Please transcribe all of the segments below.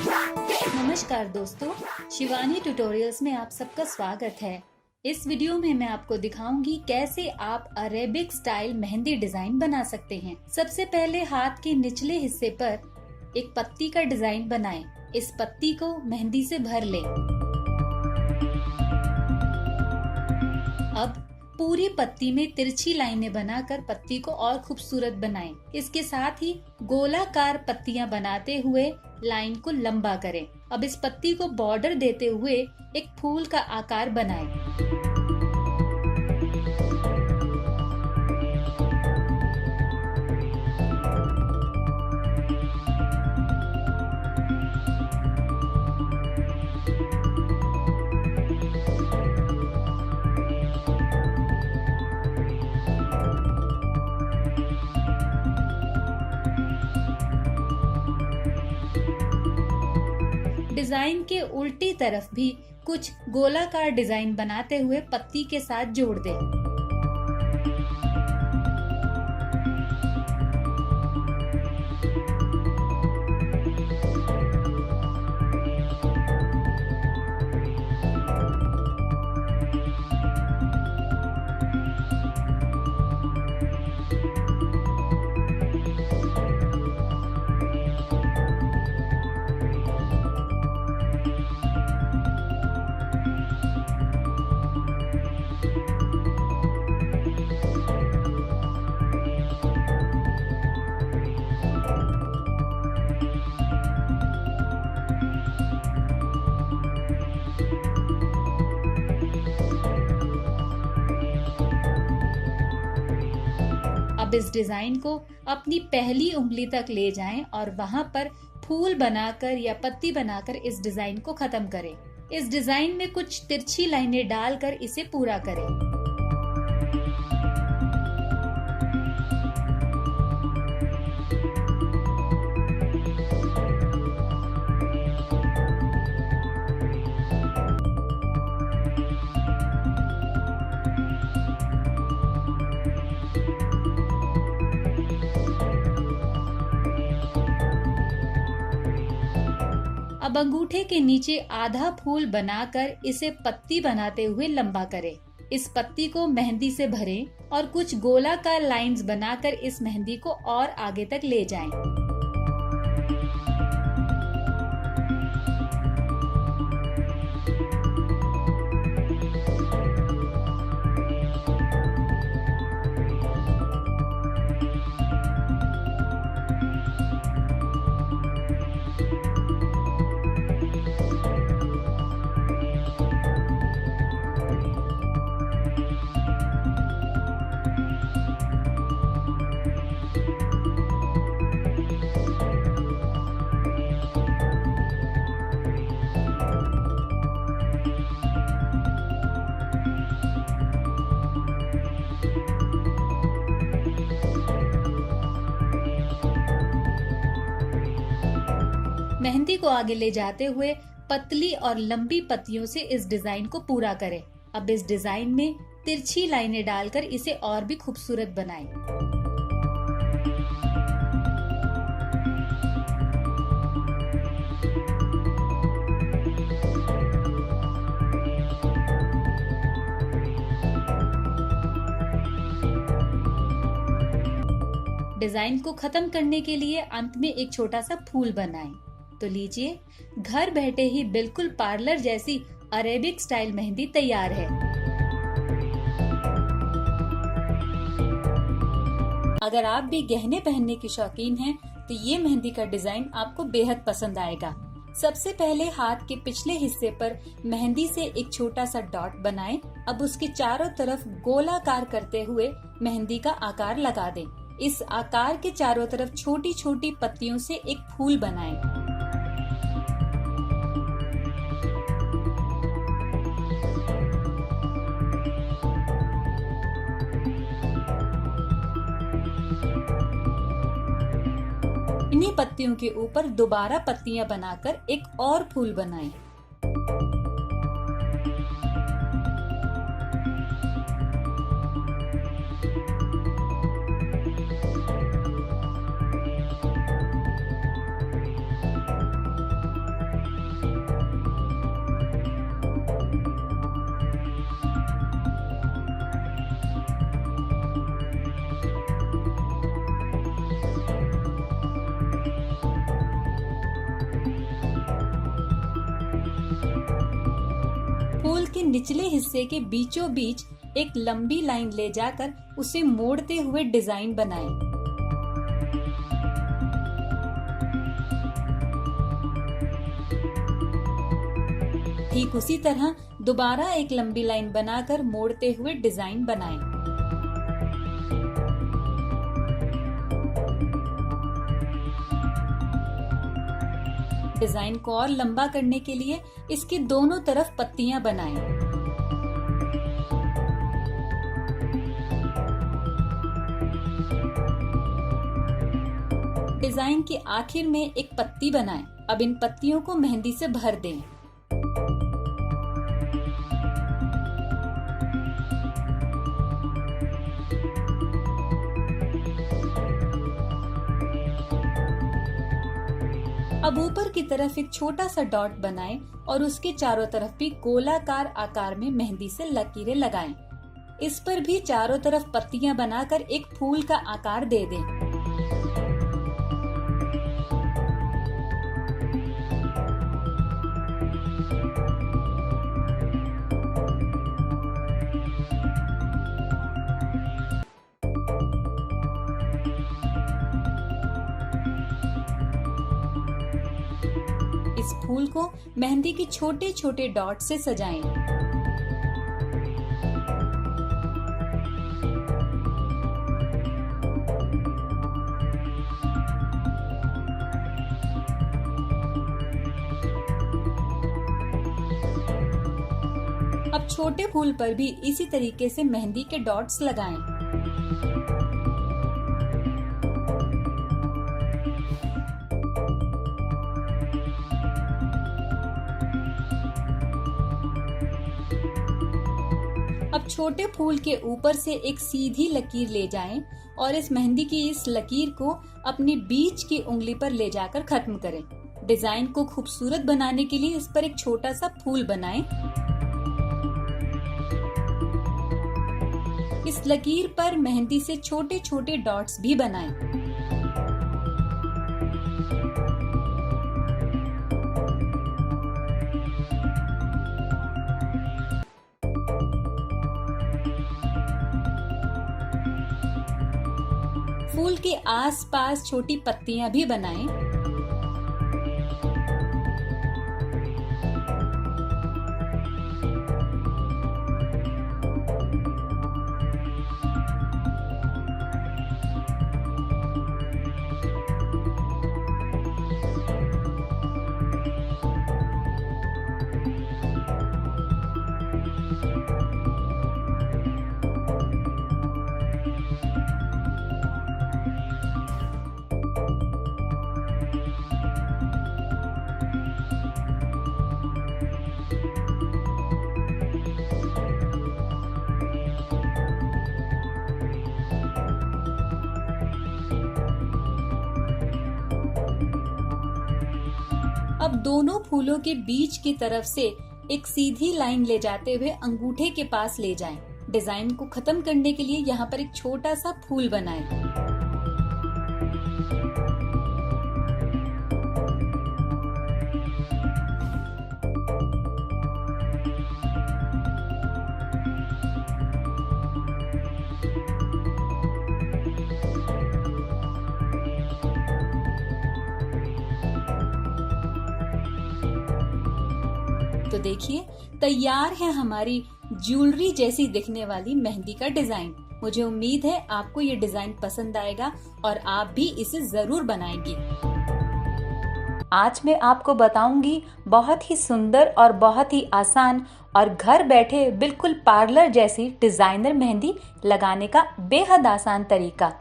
नमस्कार दोस्तों, शिवानी ट्यूटोरियल्स में आप सबका स्वागत है। इस वीडियो में मैं आपको दिखाऊंगी कैसे आप अरेबिक स्टाइल मेहंदी डिजाइन बना सकते हैं। सबसे पहले हाथ के निचले हिस्से पर एक पत्ती का डिजाइन बनाएं। इस पत्ती को मेहंदी से भर लें। अब पूरी पत्ती में तिरछी लाइनें बनाकर पत्ती को और खूबसूरत बनाएं। इसके साथ ही गोलाकार पत्तियां बनाते हुए लाइन को लंबा करें। अब इस पत्ती को बॉर्डर देते हुए एक फूल का आकार बनाएं। डिजाइन के उल्टी तरफ भी कुछ गोलाकार डिजाइन बनाते हुए पत्ती के साथ जोड़ दें। अब इस डिजाइन को अपनी पहली उंगली तक ले जाएं और वहां पर फूल बनाकर या पत्ती बनाकर इस डिजाइन को खत्म करें। इस डिजाइन में कुछ तिरछी लाइनें डालकर इसे पूरा करें। अब अंगूठे के नीचे आधा फूल बनाकर इसे पत्ती बनाते हुए लंबा करें। इस पत्ती को मेहंदी से भरें और कुछ गोलाकार लाइंस बनाकर इस मेहंदी को और आगे तक ले जाएं। मेहंदी को आगे ले जाते हुए पतली और लंबी पत्तियों से इस डिजाइन को पूरा करें। अब इस डिजाइन में तिरछी लाइनें डालकर इसे और भी खूबसूरत बनाएं। डिजाइन को खत्म करने के लिए अंत में एक छोटा सा फूल बनाएं। तो लीजिए, घर बैठे ही बिल्कुल पार्लर जैसी अरेबिक स्टाइल मेहंदी तैयार है। अगर आप भी गहने पहनने की शौकीन हैं, तो ये मेहंदी का डिजाइन आपको बेहद पसंद आएगा। सबसे पहले हाथ के पिछले हिस्से पर मेहंदी से एक छोटा सा डॉट बनाएं। अब उसके चारों तरफ गोलाकार करते हुए मेहंदी का आकार लगा दें। इस आकार के चारों तरफ छोटी छोटी पत्तियों से एक फूल बनाएं। इन्हीं पत्तियों के ऊपर दोबारा पत्तियां बनाकर एक और फूल बनाएं। के निचले हिस्से के बीचों बीच एक लंबी लाइन ले जाकर उसे मोड़ते हुए डिजाइन बनाएं। ठीक उसी तरह दोबारा एक लंबी लाइन बनाकर मोड़ते हुए डिजाइन बनाएं। डिजाइन को और लंबा करने के लिए इसके दोनों तरफ पत्तियां बनाएं। डिजाइन के आखिर में एक पत्ती बनाएं। अब इन पत्तियों को मेहंदी से भर दें। अब ऊपर की तरफ एक छोटा सा डॉट बनाएं और उसके चारों तरफ भी गोलाकार आकार में मेहंदी से लकीरें लगाएं। इस पर भी चारों तरफ पत्तियां बनाकर एक फूल का आकार दे दें। इस फूल को मेहंदी के छोटे छोटे डॉट से सजाएं। अब छोटे फूल पर भी इसी तरीके से मेहंदी के डॉट्स लगाएं। अब छोटे फूल के ऊपर से एक सीधी लकीर ले जाएं और इस मेहंदी की इस लकीर को अपनी बीच की उंगली पर ले जाकर खत्म करें। डिजाइन को खूबसूरत बनाने के लिए इस पर एक छोटा सा फूल बनाएं। इस लकीर पर मेहंदी से छोटे छोटे डॉट्स भी बनाएं। फूल के आसपास छोटी पत्तियां भी बनाएं। अब दोनों फूलों के बीच की तरफ से एक सीधी लाइन ले जाते हुए अंगूठे के पास ले जाएं। डिजाइन को खत्म करने के लिए यहाँ पर एक छोटा सा फूल बनाएं। तो देखिए तैयार है हमारी ज्वेलरी जैसी दिखने वाली मेहंदी का डिजाइन। मुझे उम्मीद है आपको ये डिजाइन पसंद आएगा और आप भी इसे जरूर बनाएंगे। आज मैं आपको बताऊंगी बहुत ही सुंदर और बहुत ही आसान और घर बैठे बिल्कुल पार्लर जैसी डिजाइनर मेहंदी लगाने का बेहद आसान तरीका।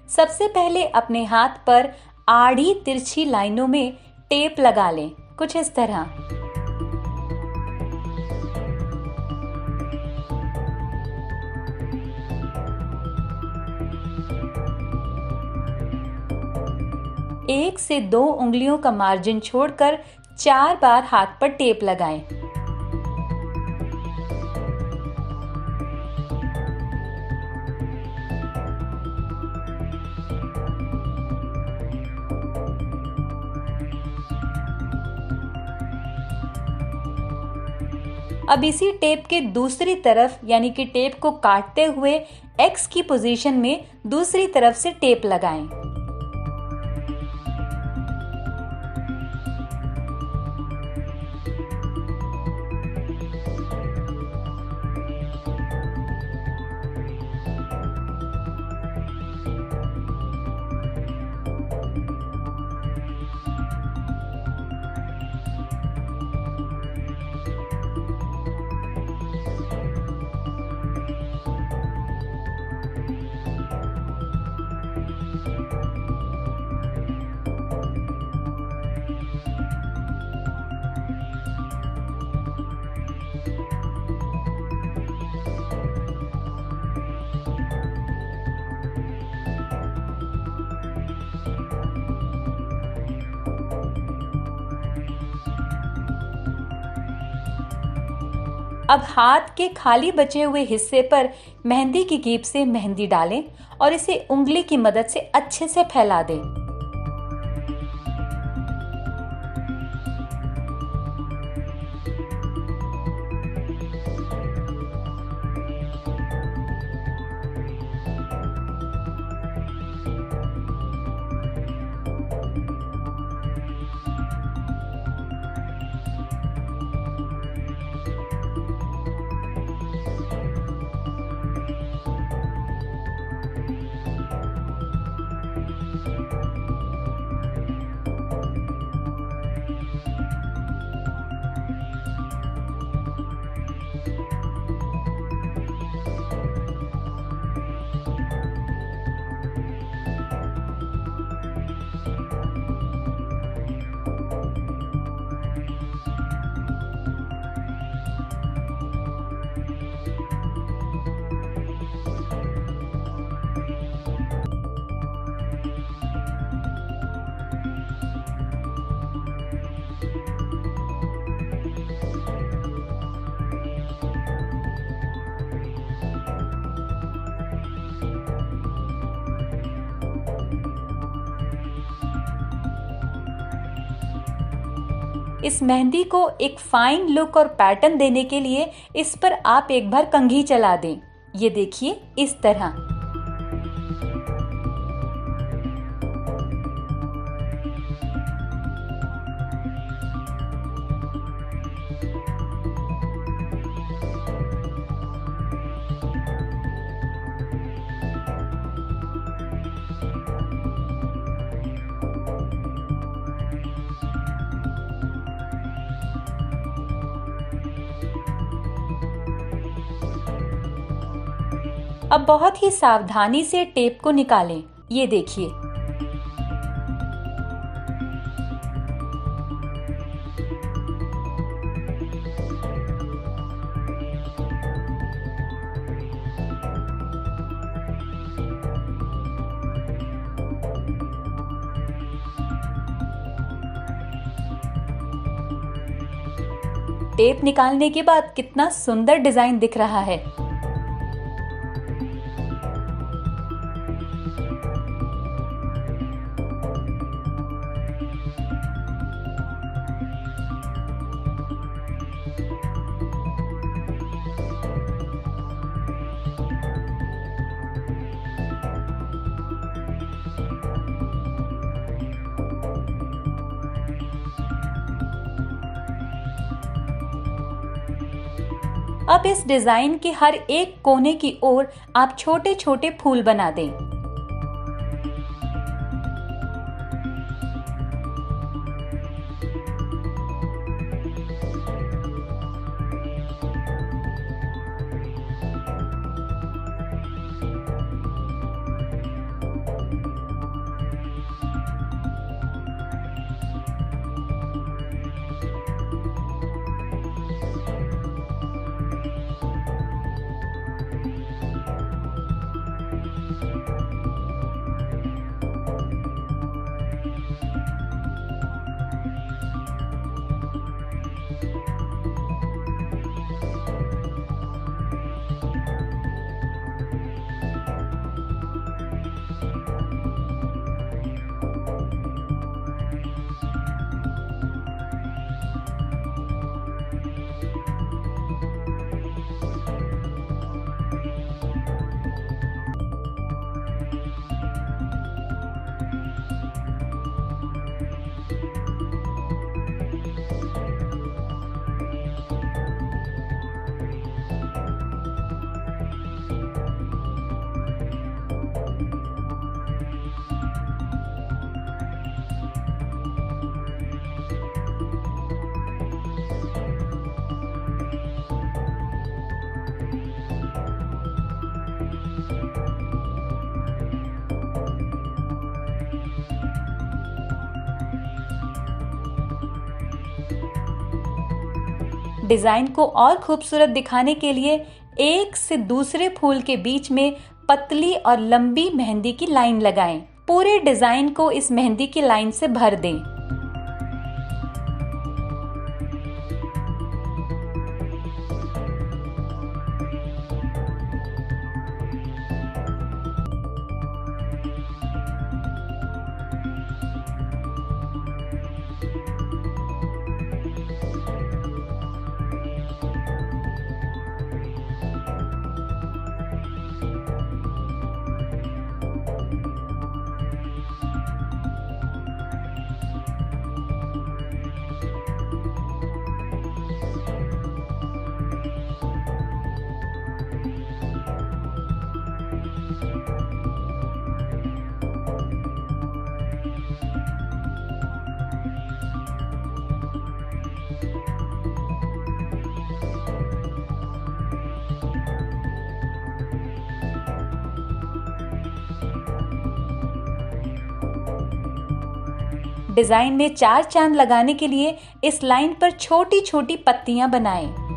सबसे पहले अपने हाथ पर आड़ी तिरछी लाइनों में टेप लगा लें, कुछ इस तरह। एक से 2 उंगलियों का मार्जिन छोड़कर 4 बार हाथ पर टेप लगाएं। अब इसी टेप के दूसरी तरफ यानी कि टेप को काटते हुए एक्स की पोजीशन में दूसरी तरफ से टेप लगाएं। अब हाथ के खाली बचे हुए हिस्से पर मेहंदी की कीप से मेहंदी डालें और इसे उंगली की मदद से अच्छे से फैला दें। इस मेहंदी को एक फाइन लुक और पैटर्न देने के लिए इस पर आप एक बार कंघी चला दें। ये देखिए इस तरह। अब बहुत ही सावधानी से टेप को निकालें। ये देखिए। टेप निकालने के बाद कितना सुंदर डिजाइन दिख रहा है। अब इस डिजाइन के हर एक कोने की ओर आप छोटे छोटे फूल बना दें। डिजाइन को और खूबसूरत दिखाने के लिए एक से दूसरे फूल के बीच में पतली और लंबी मेहंदी की लाइन लगाएं। पूरे डिजाइन को इस मेहंदी की लाइन से भर दें। डिजाइन में 4 चांद लगाने के लिए इस लाइन पर छोटी छोटी पत्तियां बनाएं।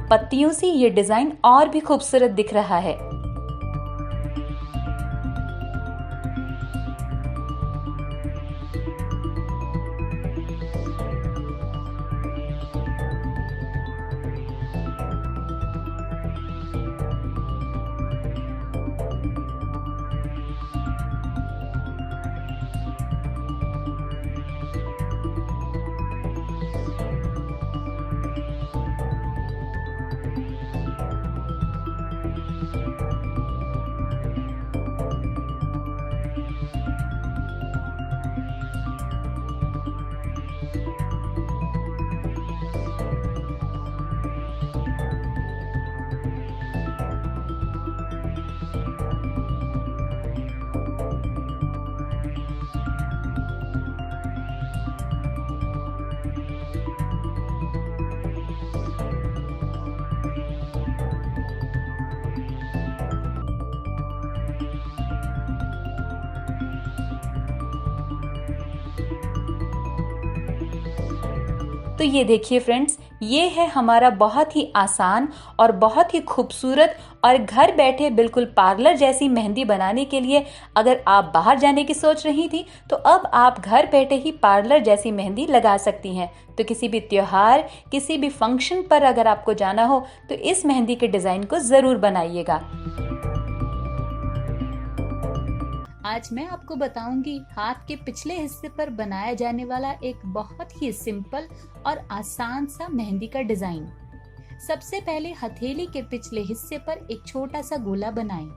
पत्तियों से ये डिजाइन और भी खूबसूरत दिख रहा है। तो ये देखिए फ्रेंड्स, ये है हमारा बहुत ही आसान और बहुत ही खूबसूरत और घर बैठे बिल्कुल पार्लर जैसी मेहंदी बनाने के लिए अगर आप बाहर जाने की सोच रही थी तो अब आप घर बैठे ही पार्लर जैसी मेहंदी लगा सकती हैं। तो किसी भी त्योहार, किसी भी फंक्शन पर अगर आपको जाना हो तो इस मेहंदी के डिजाइन को जरूर बनाइएगा। आज मैं आपको बताऊंगी हाथ के पिछले हिस्से पर बनाया जाने वाला एक बहुत ही सिंपल और आसान सा मेहंदी का डिजाइन। सबसे पहले हथेली के पिछले हिस्से पर एक छोटा सा गोला बनाएं।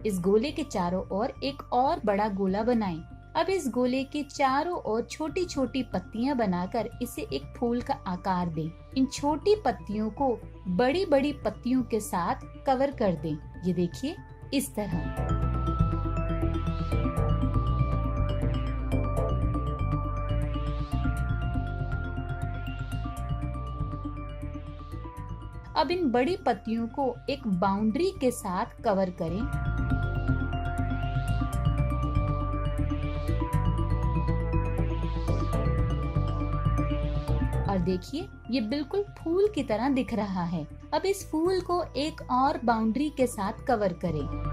इस गोले के चारों ओर एक और बड़ा गोला बनाएं। अब इस गोले के चारों ओर छोटी छोटी पत्तियां बनाकर इसे एक फूल का आकार दें। इन छोटी पत्तियों को बड़ी बड़ी पत्तियों के साथ कवर कर दें। ये देखिए, इस तरह। अब इन बड़ी पत्तियों को एक बाउंड्री के साथ कवर करें। और देखिए, ये बिल्कुल फूल की तरह दिख रहा है। अब इस फूल को एक और बाउंड्री के साथ कवर करें।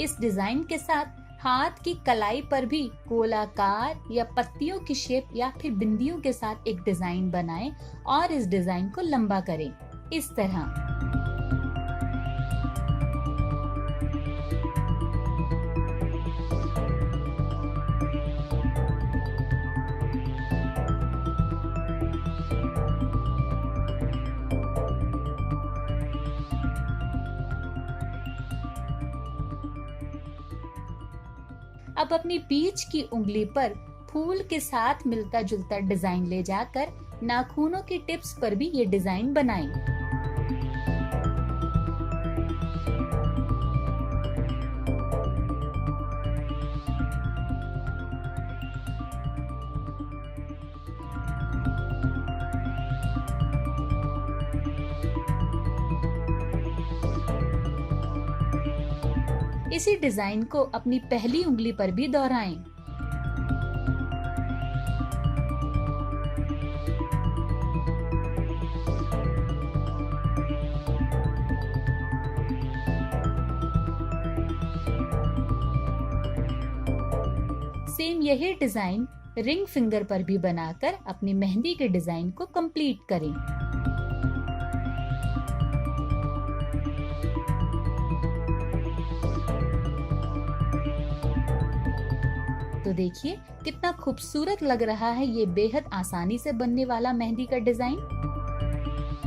इस डिजाइन के साथ हाथ की कलाई पर भी गोलाकार या पत्तियों की शेप या फिर बिंदियों के साथ एक डिजाइन बनाएं और इस डिजाइन को लंबा करें इस तरह। अब अपनी बीच की उंगली पर फूल के साथ मिलता जुलता डिजाइन ले जाकर नाखूनों की टिप्स पर भी ये डिजाइन बनाएं। इसी डिजाइन को अपनी पहली उंगली पर भी दोहराएं। सेम यही डिजाइन रिंग फिंगर पर भी बनाकर अपनी मेहंदी के डिजाइन को कंप्लीट करें। तो देखिए कितना खूबसूरत लग रहा है ये बेहद आसानी से बनने वाला मेहंदी का डिजाइन।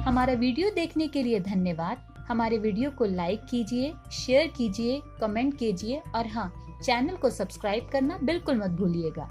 हमारा वीडियो देखने के लिए धन्यवाद। हमारे वीडियो को लाइक कीजिए, शेयर कीजिए, कमेंट कीजिए और हाँ, चैनल को सब्सक्राइब करना बिल्कुल मत भूलिएगा।